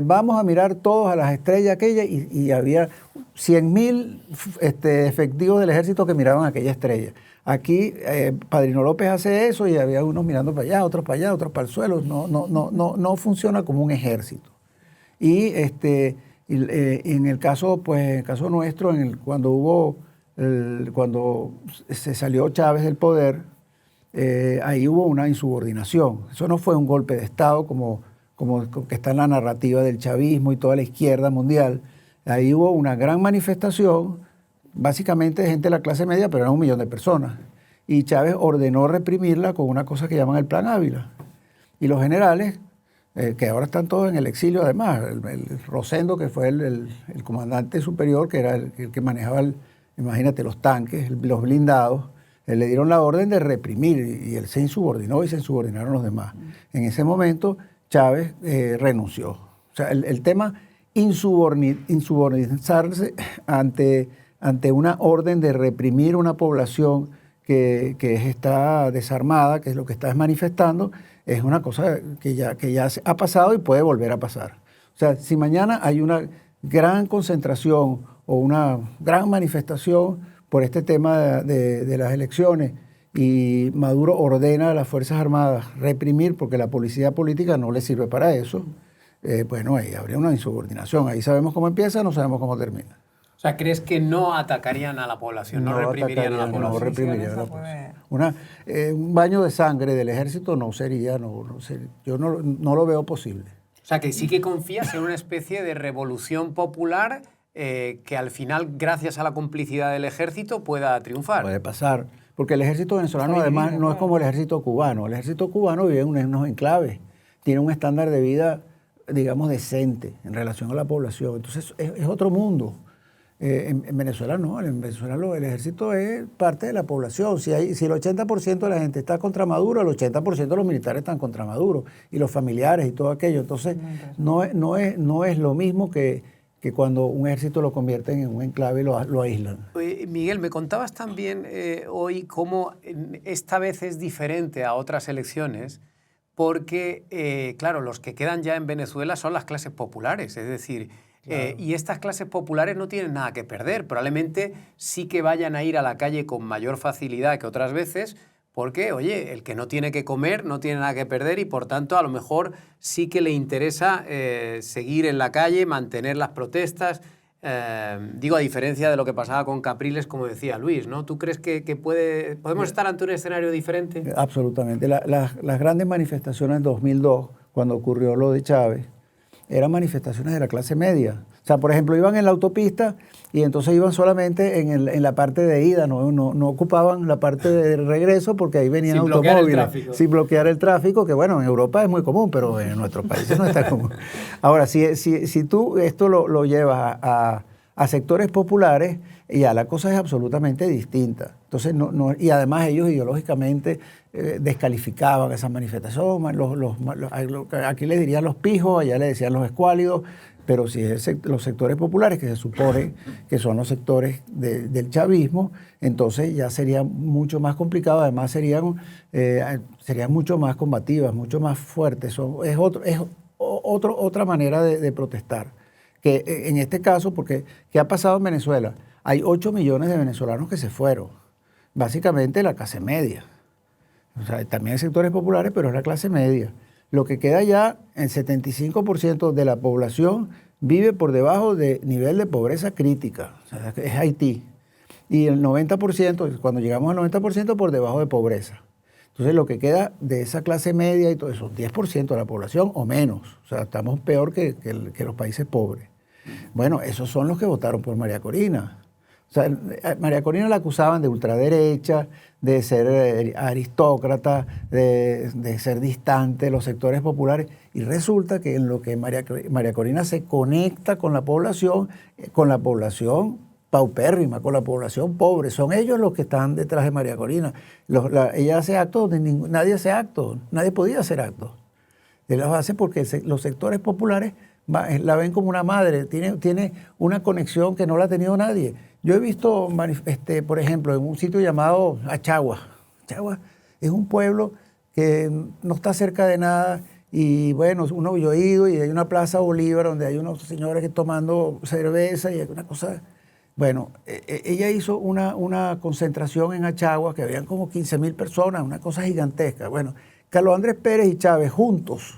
vamos a mirar todos a las estrellas aquellas y había 100.000 efectivos del ejército que miraban aquella estrella. Aquí Padrino López hace eso y había unos mirando para allá, otros para el suelo. No funciona como un ejército. Y en el caso, nuestro, cuando se salió Chávez del poder, ahí hubo una insubordinación. Eso no fue un golpe de Estado como que está en la narrativa del chavismo y toda la izquierda mundial. Ahí hubo una gran manifestación, básicamente de gente de la clase media, pero eran 1 millón de personas. Y Chávez ordenó reprimirla con una cosa que llaman el Plan Ávila. Y los generales, que ahora están todos en el exilio además, el Rosendo, que fue el comandante superior, que era el que manejaba, imagínate, los tanques, los blindados, le dieron la orden de reprimir y él se insubordinó y se insubordinaron los demás. En ese momento Chávez renunció. O sea, el tema insubordinarse ante una orden de reprimir una población que está desarmada, que es lo que está manifestando, es una cosa que ya ha pasado y puede volver a pasar. O sea, si mañana hay una gran concentración o una gran manifestación por este tema de las elecciones y Maduro ordena a las Fuerzas Armadas reprimir porque la policía política no le sirve para eso, bueno, ahí habría una insubordinación. Ahí sabemos cómo empieza, no sabemos cómo termina. O sea, ¿crees que no atacarían a la población, no reprimirían a la población? No reprimirían a la población. Un baño de sangre del ejército no sería, yo no lo veo posible. O sea, que sí que confías en una especie de revolución popular que al final, gracias a la complicidad del ejército, pueda triunfar. Puede pasar, porque el ejército venezolano además no es como el ejército cubano. El ejército cubano vive en unos enclaves, tiene un estándar de vida, digamos, decente en relación a la población. Entonces, es otro mundo. En Venezuela no, en Venezuela el ejército es parte de la población. Si el 80% de la gente está contra Maduro, el 80% de los militares están contra Maduro, y los familiares y todo aquello. Entonces, no es lo mismo que cuando un ejército lo convierten en un enclave y lo aíslan. Miguel, me contabas también hoy cómo esta vez es diferente a otras elecciones, porque, claro, los que quedan ya en Venezuela son las clases populares, es decir, claro. Y estas clases populares no tienen nada que perder, probablemente sí que vayan a ir a la calle con mayor facilidad que otras veces, porque, oye, el que no tiene que comer no tiene nada que perder y, por tanto, a lo mejor sí que le interesa seguir en la calle, mantener las protestas. Digo, a diferencia de lo que pasaba con Capriles, como decía Luis, ¿no? ¿Tú crees que podemos estar ante un escenario diferente? Absolutamente. Las grandes manifestaciones en 2002, cuando ocurrió lo de Chávez, eran manifestaciones de la clase media. O sea, por ejemplo, iban en la autopista y entonces iban solamente en la parte de ida, no ocupaban la parte de regreso porque ahí venían sin automóviles. Sin bloquear el tráfico, que bueno, en Europa es muy común, pero en nuestros países no está común. Ahora, si tú esto lo llevas a sectores populares, ya la cosa es absolutamente distinta. Entonces, y además ellos ideológicamente descalificaban esas manifestaciones. Aquí les dirían los pijos, allá les decían los escuálidos, pero si es los sectores populares, que se supone que son los sectores del chavismo, entonces ya sería mucho más complicado, además serían mucho más combativas, mucho más fuertes. Es otra manera de protestar. Que en este caso, porque ¿qué ha pasado en Venezuela? Hay 8 millones de venezolanos que se fueron, básicamente la clase media. O sea, también hay sectores populares, pero es la clase media. Lo que queda ya, el 75% de la población vive por debajo del nivel de pobreza crítica, o sea, es Haití. Y el 90%, cuando llegamos al 90%, por debajo de pobreza. Entonces, lo que queda de esa clase media y todo eso, 10% de la población o menos. O sea, estamos peor que los países pobres. Bueno, esos son los que votaron por María Corina. O sea, María Corina la acusaban de ultraderecha, de ser aristócrata, de ser distante de los sectores populares. Y resulta que en lo que María Corina se conecta con la población paupérrima, con la población pobre. Son ellos los que están detrás de María Corina. Ella hace actos donde nadie hace actos, nadie podía hacer actos. Ella los hace porque los sectores populares la ven como una madre, tiene una conexión que no la ha tenido nadie. Yo he visto, por ejemplo, en un sitio llamado Achagua. Achagua es un pueblo que no está cerca de nada y bueno, yo he ido y hay una plaza Bolívar donde hay unos señores que tomando cerveza y hay una cosa. Bueno, ella hizo una concentración en Achagua que habían como 15.000 personas, una cosa gigantesca. Bueno, Carlos Andrés Pérez y Chávez juntos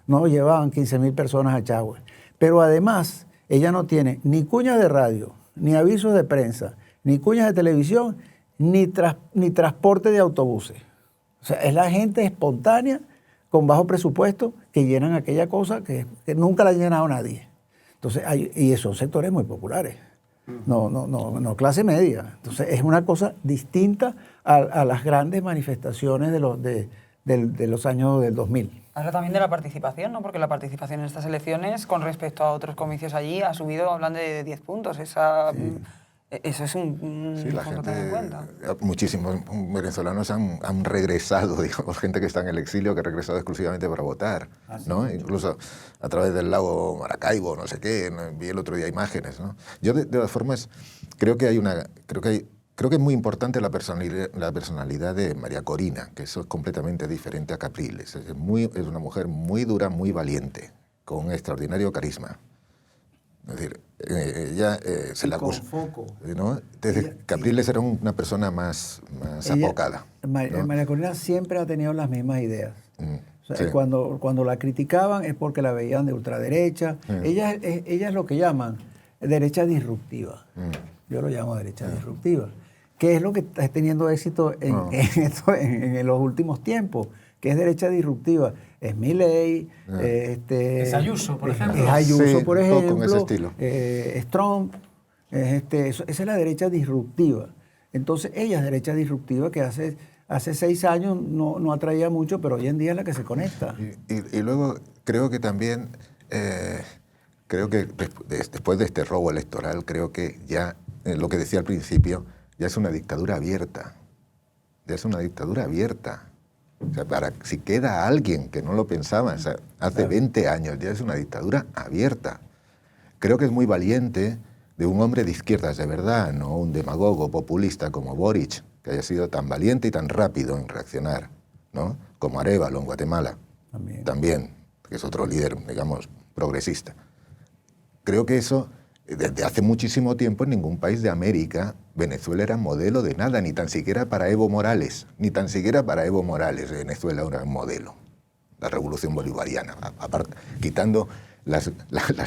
no llevaban 15.000 personas a Achagua. Pero además, ella no tiene ni cuñas de radio, ni avisos de prensa, ni cuñas de televisión, ni transporte de autobuses. O sea, es la gente espontánea, con bajo presupuesto, que llenan aquella cosa que nunca la ha llenado nadie. Entonces, y son sectores muy populares. No clase media. Entonces, es una cosa distinta a las grandes manifestaciones de los años del 2000. Habla también de la participación, ¿no? Porque la participación en estas elecciones, con respecto a otros comicios allí, ha subido, hablan de 10 puntos. Eso es un Sí, la punto a tener en gente, cuenta. muchísimos venezolanos han regresado, digamos, gente que está en el exilio que ha regresado exclusivamente para votar, ¿no? Incluso a través del lago Maracaibo, no sé qué, vi el otro día imágenes, ¿no? Yo de todas formas creo que es muy importante la personalidad de María Corina, que eso es completamente diferente a Capriles. Es una mujer muy dura, muy valiente, con un extraordinario carisma. Es decir, ella se la acusa, ¿no? Entonces, Capriles era una persona más apocada, ¿no? María Corina siempre ha tenido las mismas ideas. O sea, Sí. cuando la criticaban es porque la veían de ultraderecha. Ella es lo que llaman derecha disruptiva. Yo lo llamo derecha disruptiva. ¿Qué es lo que está teniendo éxito en los últimos tiempos? Que es derecha disruptiva. Es Milei, Es Ayuso, por ejemplo. Es Ayuso, Sí, por un poco ejemplo. con ese estilo. Es Trump. Esa es la derecha disruptiva. Entonces, ella es derecha disruptiva que hace 6 años no atraía mucho, pero hoy en día es la que se conecta. Y luego creo que también, creo que después de este robo electoral, creo que ya, lo que decía al principio, ya es una dictadura abierta. Ya es una dictadura abierta. O sea, si queda alguien que no lo pensaba, o sea, hace 20 años ya es una dictadura abierta. Creo que es muy valiente de un hombre de izquierdas de verdad, no un demagogo populista como Boric, que haya sido tan valiente y tan rápido en reaccionar, ¿no? Como Arévalo en Guatemala, también, que es otro líder, digamos, progresista. Creo que eso Desde hace muchísimo tiempo en ningún país de América Venezuela era modelo de nada, ni tan siquiera para Evo Morales. Ni tan siquiera para Evo Morales Venezuela era un modelo. La revolución bolivariana, aparte, quitando las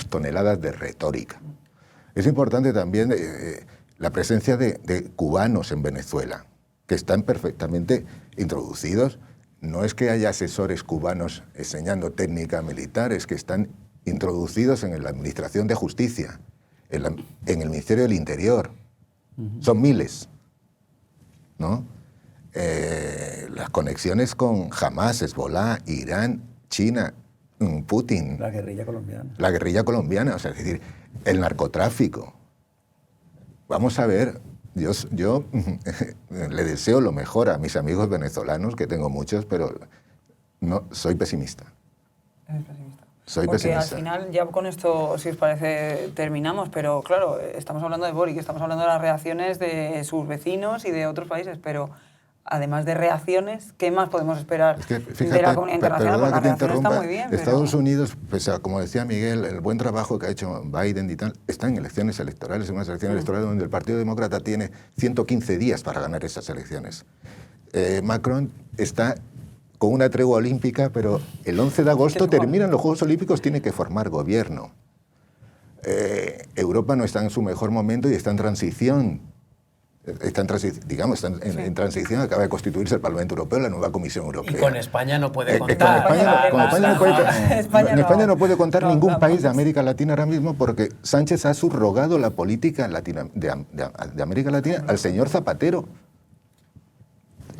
toneladas de retórica. Es importante también la presencia de cubanos en Venezuela, que están perfectamente introducidos. No es que haya asesores cubanos enseñando técnica militar, es que están introducidos en la Administración de Justicia, en el Ministerio del Interior. Son miles, ¿no? Las conexiones con Hamas, Hezbollah, Irán, China, Putin. La guerrilla colombiana. La guerrilla colombiana, o sea, es decir, el narcotráfico. Vamos a ver, yo le deseo lo mejor a mis amigos venezolanos, que tengo muchos, pero no, soy pesimista. ¿Eres pesimista? Soy Porque pesimista. al final, ya con esto, si os parece, terminamos, pero claro, estamos hablando de Boric, estamos hablando de las reacciones de sus vecinos y de otros países, pero además de reacciones, ¿qué más podemos esperar Es que, de fíjate, la comunidad internacional? perdona Porque que la te reacción está interrumpa, muy bien, Estados pero... Unidos, pues, como decía Miguel, el buen trabajo que ha hecho Biden y tal, está en elecciones electorales, en unas elecciones electorales donde el Partido Demócrata tiene 115 días para ganar esas elecciones. Macron está con una tregua olímpica, pero el 11 de agosto terminan los Juegos Olímpicos, tiene que formar gobierno. Europa no está en su mejor momento y está en transición. Está en transición, acaba de constituirse el Parlamento Europeo, la nueva Comisión Europea. Y con España no puede Con contar. España no puede contar No, ningún no, país de América Latina ahora mismo porque Sánchez ha subrogado la política de América Latina al señor Zapatero.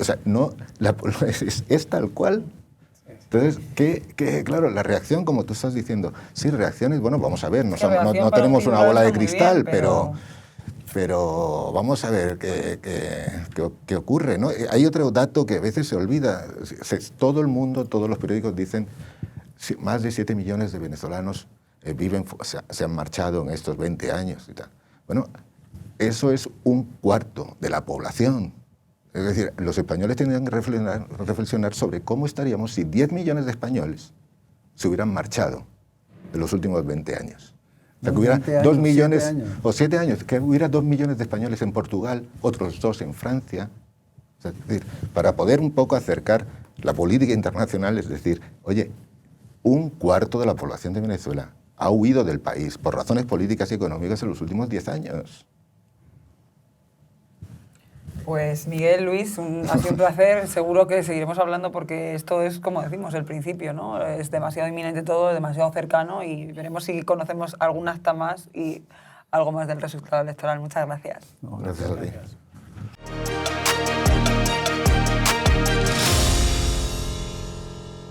O sea, no, es tal cual. Entonces, claro, la reacción, como tú estás diciendo, sí, reacciones, bueno, vamos a ver, no tenemos una bola de cristal, pero vamos a ver qué ocurre, ¿no? Hay otro dato que a veces se olvida. Todo el mundo, todos los periódicos dicen más de 7 millones de venezolanos se han marchado en estos 20 años y tal. Bueno, eso es un cuarto de la población. Es decir, los españoles tendrían que reflexionar sobre cómo estaríamos si 10 millones de españoles se hubieran marchado en los últimos 20 años. O sea, que hubiera 2 millones 7 años. o 7 años, que hubiera 2 millones de españoles en Portugal, otros 2 en Francia. O sea, es decir, para poder un poco acercar la política internacional, es decir, oye, un cuarto de la población de Venezuela ha huido del país por razones políticas y económicas en los últimos 10 años. Pues Miguel, Luis, ha sido un placer. Seguro que seguiremos hablando porque esto es, como decimos, el principio, ¿no? Es demasiado inminente todo, demasiado cercano y veremos si conocemos algún acta más y algo más del resultado electoral. Muchas gracias. No, Gracias a ti.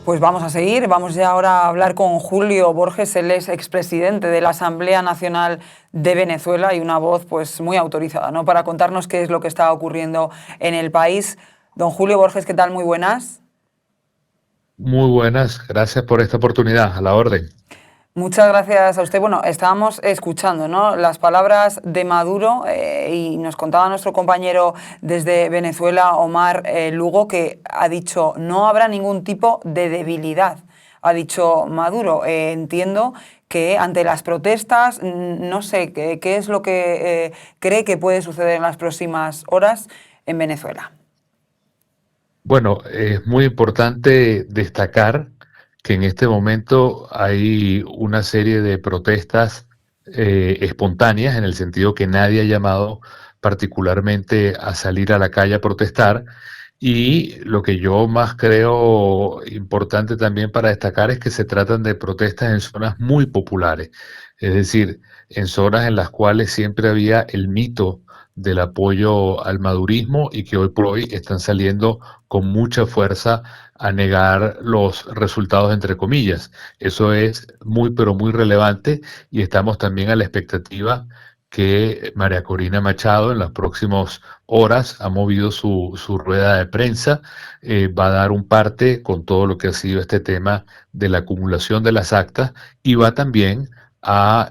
Pues vamos a seguir, vamos ya ahora a hablar con Julio Borges, él es expresidente de la Asamblea Nacional de Venezuela y una voz pues muy autorizada, ¿no?, para contarnos qué es lo que está ocurriendo en el país. Don Julio Borges, ¿qué tal? Muy buenas. Muy buenas, gracias por esta oportunidad, a la orden. Muchas gracias a usted. Bueno, estábamos escuchando, ¿no?, las palabras de Maduro y nos contaba nuestro compañero desde Venezuela, Omar Lugo, que ha dicho no habrá ningún tipo de debilidad. Ha dicho Maduro. Entiendo que ante las protestas, no sé, ¿qué es lo que cree que puede suceder en las próximas horas en Venezuela? Bueno, es muy importante destacar que en este momento hay una serie de protestas espontáneas, en el sentido que nadie ha llamado particularmente a salir a la calle a protestar. Y lo que yo más creo importante también para destacar es que se tratan de protestas en zonas muy populares, es decir, en zonas en las cuales siempre había el mito del apoyo al madurismo y que hoy por hoy están saliendo con mucha fuerza a negar los resultados, entre comillas. Eso es muy, pero muy relevante y estamos también a la expectativa que María Corina Machado en las próximas horas ha movido su rueda de prensa, va a dar un parte con todo lo que ha sido este tema de la acumulación de las actas y va también a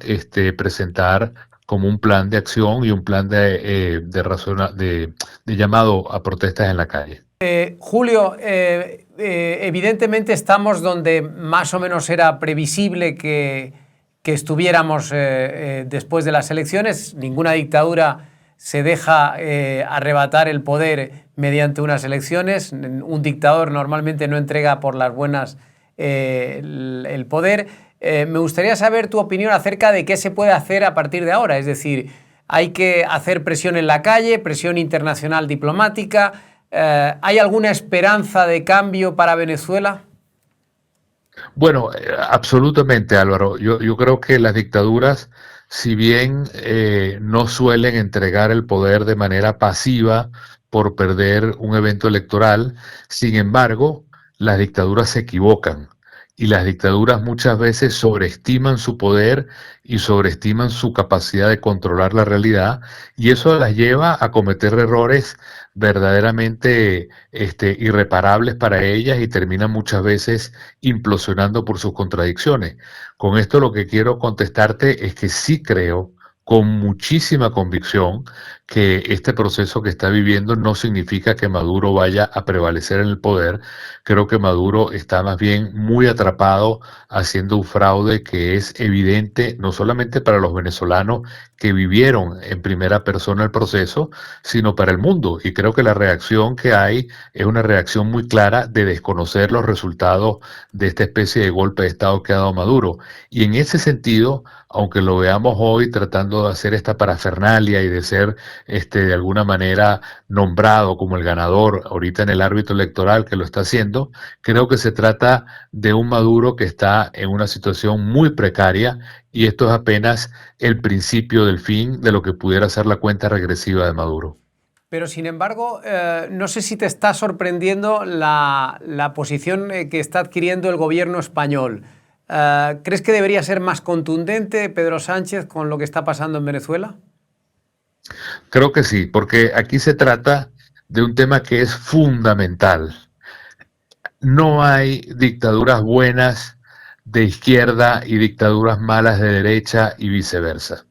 presentar como un plan de acción y un plan de llamado a protestas en la calle. Julio, evidentemente estamos donde más o menos era previsible que que estuviéramos después de las elecciones. Ninguna dictadura se deja arrebatar el poder mediante unas elecciones. Un dictador normalmente no entrega por las buenas el poder. Me gustaría saber tu opinión acerca de qué se puede hacer a partir de ahora. Es decir, hay que hacer presión en la calle, presión internacional diplomática. ¿Hay alguna esperanza de cambio para Venezuela? Bueno, absolutamente, Álvaro. Yo creo que las dictaduras, si bien no suelen entregar el poder de manera pasiva por perder un evento electoral, sin embargo, las dictaduras se equivocan y las dictaduras muchas veces sobreestiman su poder y sobreestiman su capacidad de controlar la realidad, y eso las lleva a cometer errores verdaderamente irreparables para ellas y terminan muchas veces implosionando por sus contradicciones. Con esto lo que quiero contestarte es que sí creo con muchísima convicción que este proceso que está viviendo no significa que Maduro vaya a prevalecer en el poder. Creo que Maduro está más bien muy atrapado haciendo un fraude que es evidente no solamente para los venezolanos que vivieron en primera persona el proceso, sino para el mundo. Y creo que la reacción que hay es una reacción muy clara de desconocer los resultados de esta especie de golpe de Estado que ha dado Maduro. Y en ese sentido, aunque lo veamos hoy tratando de hacer esta parafernalia y de ser de alguna manera nombrado como el ganador ahorita en el árbitro electoral que lo está haciendo, creo que se trata de un Maduro que está en una situación muy precaria, y esto es apenas el principio del fin de lo que pudiera ser la cuenta regresiva de Maduro. Pero sin embargo, no sé si te está sorprendiendo la posición que está adquiriendo el gobierno español. ¿Crees que debería ser más contundente Pedro Sánchez con lo que está pasando en Venezuela? Creo que sí, porque aquí se trata de un tema que es fundamental. No hay dictaduras buenas de izquierda y dictaduras malas de derecha y viceversa.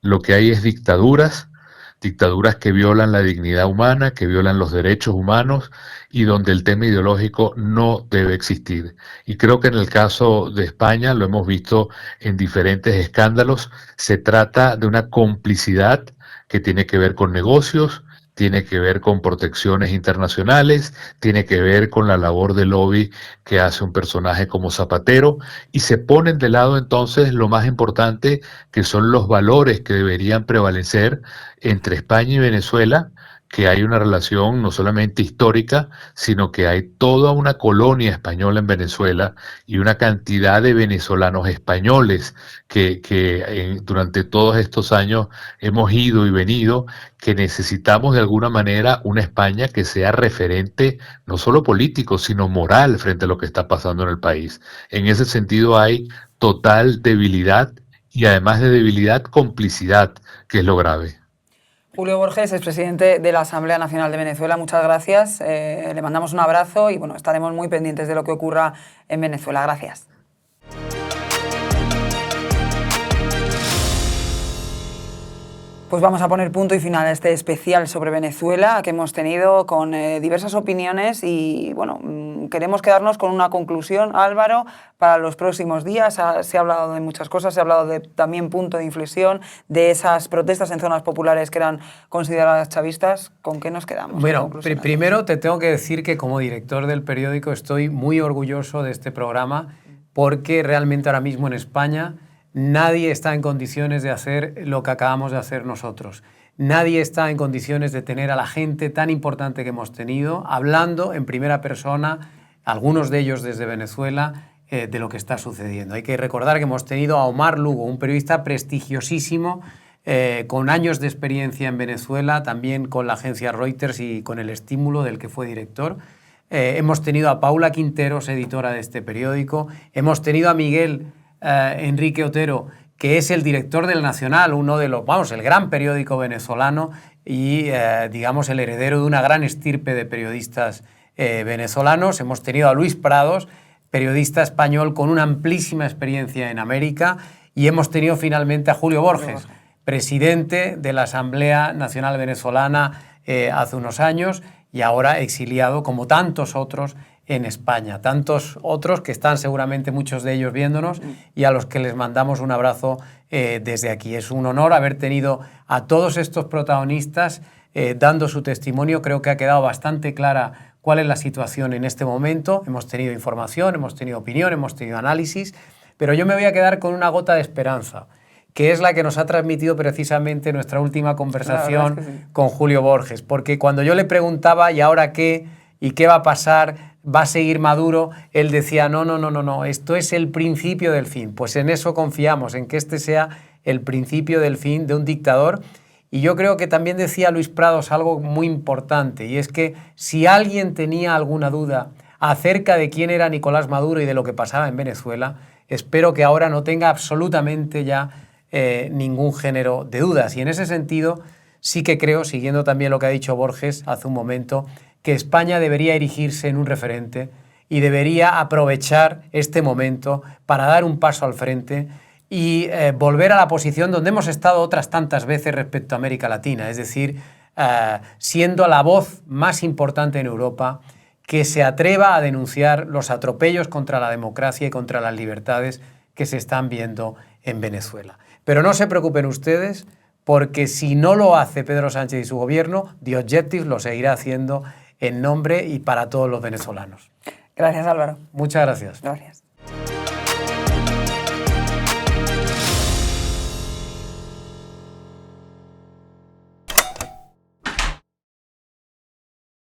Lo que hay es dictaduras que violan la dignidad humana, que violan los derechos humanos y donde el tema ideológico no debe existir. Y creo que en el caso de España, lo hemos visto en diferentes escándalos, se trata de una complicidad que tiene que ver con negocios, tiene que ver con protecciones internacionales, tiene que ver con la labor de lobby que hace un personaje como Zapatero, y se ponen de lado entonces lo más importante, que son los valores que deberían prevalecer entre España y Venezuela, que hay una relación no solamente histórica, sino que hay toda una colonia española en Venezuela y una cantidad de venezolanos españoles que durante todos estos años hemos ido y venido, que necesitamos de alguna manera una España que sea referente no solo político, sino moral frente a lo que está pasando en el país. En ese sentido hay total debilidad y además de debilidad, complicidad, que es lo grave. Julio Borges, expresidente de la Asamblea Nacional de Venezuela, muchas gracias. Le mandamos un abrazo y bueno, estaremos muy pendientes de lo que ocurra en Venezuela. Gracias. Pues vamos a poner punto y final a este especial sobre Venezuela que hemos tenido con diversas opiniones y bueno, queremos quedarnos con una conclusión, Álvaro, para los próximos días. Se ha hablado de muchas cosas, se ha hablado de también punto de inflexión, de esas protestas en zonas populares que eran consideradas chavistas. ¿Con qué nos quedamos? Bueno, primero te tengo que decir que como director del periódico estoy muy orgulloso de este programa porque realmente ahora mismo en España nadie está en condiciones de hacer lo que acabamos de hacer nosotros. Nadie está en condiciones de tener a la gente tan importante que hemos tenido hablando en primera persona, algunos de ellos desde Venezuela, de lo que está sucediendo. Hay que recordar que hemos tenido a Omar Lugo, un periodista prestigiosísimo, con años de experiencia en Venezuela, también con la agencia Reuters y con el Estímulo, del que fue director. Hemos tenido a Paula Quinteros, editora de este periódico. Hemos tenido a Miguel Enrique Otero, que es el director del Nacional, uno de los, el gran periódico venezolano y, digamos, el heredero de una gran estirpe de periodistas venezolanos. Hemos tenido a Luis Prados, periodista español con una amplísima experiencia en América, y hemos tenido finalmente a Julio Borges, presidente de la Asamblea Nacional Venezolana hace unos años y ahora exiliado, como tantos otros, en España. Tantos otros que están seguramente muchos de ellos viéndonos y a los que les mandamos un abrazo desde aquí. Es un honor haber tenido a todos estos protagonistas dando su testimonio. Creo que ha quedado bastante clara cuál es la situación en este momento. Hemos tenido información, hemos tenido opinión, hemos tenido análisis, pero yo me voy a quedar con una gota de esperanza, que es la que nos ha transmitido precisamente nuestra última conversación con Julio Borges, porque cuando yo le preguntaba ¿y ahora qué? ¿Y qué va a pasar? ¿Va a seguir Maduro? Él decía no, esto es el principio del fin. Pues en eso confiamos, en que este sea el principio del fin de un dictador. Y yo creo que también decía Luis Prados algo muy importante, y es que si alguien tenía alguna duda acerca de quién era Nicolás Maduro y de lo que pasaba en Venezuela, espero que ahora no tenga absolutamente ya ningún género de dudas. Y en ese sentido sí que creo, siguiendo también lo que ha dicho Borges hace un momento, que España debería erigirse en un referente y debería aprovechar este momento para dar un paso al frente y volver a la posición donde hemos estado otras tantas veces respecto a América Latina, es decir, siendo la voz más importante en Europa que se atreva a denunciar los atropellos contra la democracia y contra las libertades que se están viendo en Venezuela. Pero no se preocupen ustedes, porque si no lo hace Pedro Sánchez y su gobierno, The Objective lo seguirá haciendo en nombre y para todos los venezolanos. Gracias, Álvaro. Muchas gracias. Gracias.